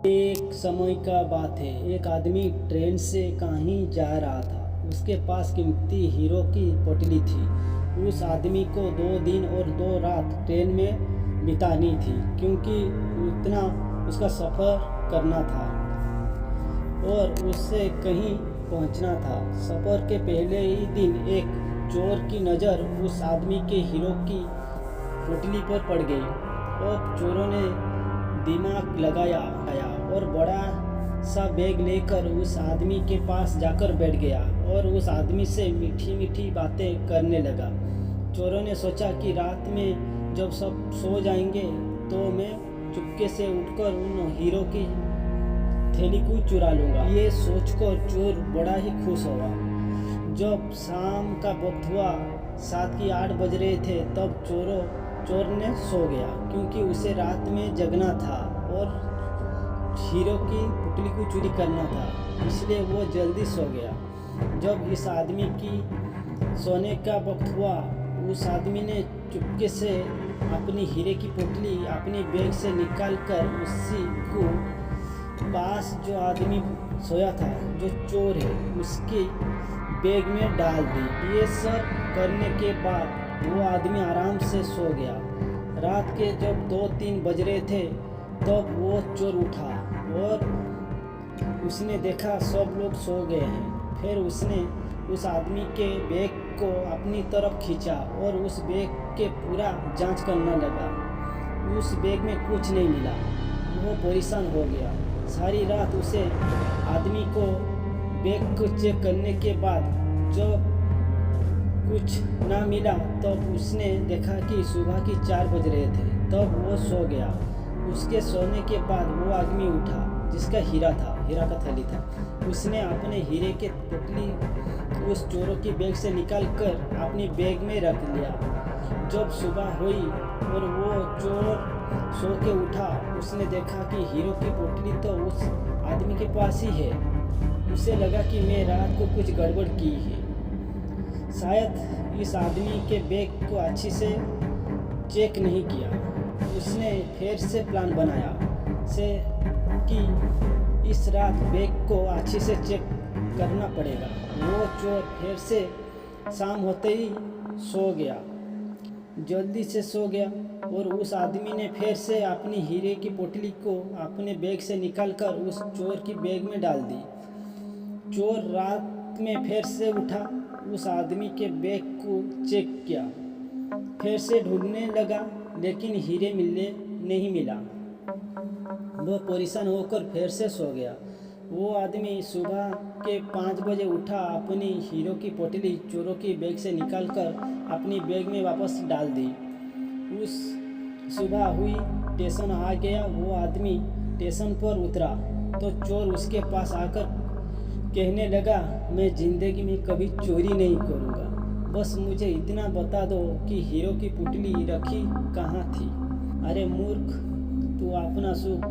एक समय का बात है, एक आदमी ट्रेन से कहीं जा रहा था। उसके पास कीमती हीरो की पोटली थी। उस आदमी को 2 दिन और 2 रात ट्रेन में बितानी थी, क्योंकि उतना उसका सफ़र करना था और उससे कहीं पहुंचना था। सफ़र के पहले ही दिन एक चोर की नज़र उस आदमी के हीरो की पोटली पर पड़ गई और चोरों ने दिमाग लगाया और बड़ा सा बैग लेकर उस आदमी के पास जाकर बैठ गया और उस आदमी से मीठी मीठी बातें करने लगा। चोरों ने सोचा कि रात में जब सब सो जाएंगे तो मैं चुपके से उठकर उन हीरो की थैली को चुरा लूँगा। ये सोचकर चोर बड़ा ही खुश हुआ। जब शाम का वक्त हुआ, 7 की 8 बज रहे थे, तब चोर ने सो गया, क्योंकि उसे रात में जगना था और हीरो की पुतली को चोरी करना था, इसलिए वो जल्दी सो गया। जब इस आदमी की सोने का वक्त हुआ, उस आदमी ने चुपके से अपनी हीरे की पुतली अपने बैग से निकालकर उसी को पास जो आदमी सोया था, जो चोर है, उसके बैग में डाल दी। ये सब करने के बाद वो आदमी आराम से सो गया। रात के जब 2-3 बज रहे थे, तब वो चोर उठा और उसने देखा सब लोग सो गए हैं। फिर उसने उस आदमी के बैग को अपनी तरफ खींचा और उस बैग के पूरा जांच करने लगा। उस बैग में कुछ नहीं मिला। वो परेशान हो गया। सारी रात उसे आदमी को बैग को चेक करने के बाद जब कुछ ना मिला, तब उसने देखा कि सुबह की 4 बज रहे थे। तब वो सो गया। उसके सोने के बाद वो आदमी उठा जिसका हीरा का थैली था। उसने अपने हीरे के पुतली उस चोरों की बैग से निकालकर अपनी बैग में रख लिया। जब सुबह हुई और वो चोर सो के उठा, उसने देखा कि हीरो की पुतली तो उस आदमी के पास ही है। उसे लगा कि मैं रात को कुछ गड़बड़ की है। शायद इस आदमी के बैग को अच्छी से चेक नहीं किया। उसने फिर से प्लान बनाया कि इस रात बैग को अच्छी से चेक करना पड़ेगा। वो चोर फिर से शाम होते ही सो गया, जल्दी से सो गया और उस आदमी ने फिर से अपनी हीरे की पोटली को अपने बैग से निकालकर उस चोर की बैग में डाल दी। चोर रात में फिर से उठा, उस आदमी के बैग को चेक किया, फिर से ढूंढने लगा, लेकिन हीरे नहीं मिला। वो परेशान होकर फिर से सो गया। वो आदमी सुबह के 5 बजे उठा, अपनी हीरो की पोटली चोरों की बैग से निकालकर अपनी बैग में वापस डाल दी। उस सुबह हुई, स्टेशन आ गया। वो आदमी स्टेशन पर उतरा तो चोर उसके पास आकर कहने लगा, मैं ज़िंदगी में कभी चोरी नहीं करूँगा, बस मुझे इतना बता दो कि हीरो की पुतली रखी कहाँ थी। अरे मूर्ख, तू अपना सुख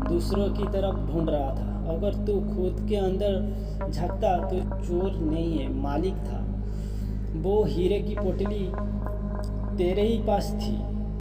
दूसरों की तरफ ढूंढ रहा था। अगर तू खुद के अंदर झांकता तो चोर नहीं है, मालिक था। वो हीरे की पुतली तेरे ही पास थी।